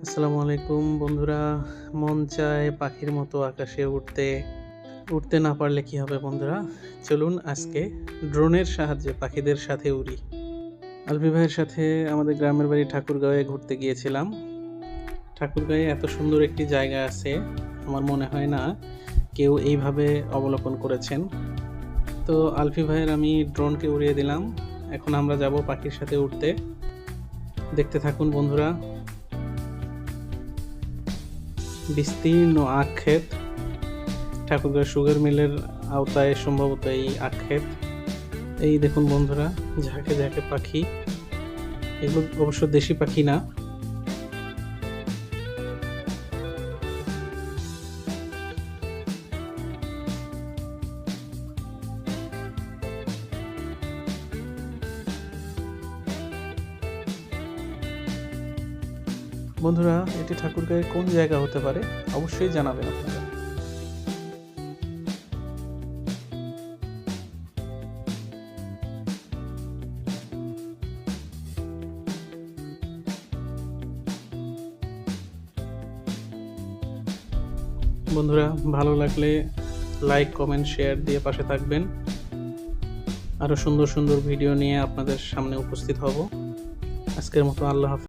আসসালামু আলাইকুম বন্ধুরা। মন চায় পাখির মতো আকাশে উড়তে। উড়তে না পারলে কি হবে বন্ধুরা? চলুন আজকে ড্রোনের সাহায্যে পাখিদের সাথে উড়ি। আলভি ভাইয়ের সাথে আমাদের গ্রামের বাড়ি ঠাকুরগাঁওয়ে ঘুরতে গিয়েছিলাম। ঠাকুরগাঁয়ে এত সুন্দর একটি জায়গা আছে, আমার মনে হয় না কেউ এইভাবে অবলোকন করেছেন। তো আলফি ভাইয়ের আমি ড্রোনকে উড়িয়ে দিলাম। এখন আমরা যাব পাখির সাথে উড়তে। দেখতে থাকুন বন্ধুরা। বিস্তীর্ণ আখ ক্ষেত, ঠাকুরগাঁও সুগার মিলের আওতায় সম্ভবত এই আখ ক্ষেত। এই দেখুন বন্ধুরা, ঝাঁকে ঝাঁকে পাখি। এগুলো অবশ্য দেশি পাখি না। বন্ধুরা, এটি ঠাকুরগাঁয়ের কোন জায়গা হতে পারে অবশ্যই জানাবেন আপনারা। বন্ধুরা, ভালো লাগলে লাইক, কমেন্ট, শেয়ার দিয়ে পাশে থাকবেন। আরো সুন্দর সুন্দর ভিডিও নিয়ে আপনাদের সামনে উপস্থিত হব। আজকের মতো আল্লাহ হাফেজ।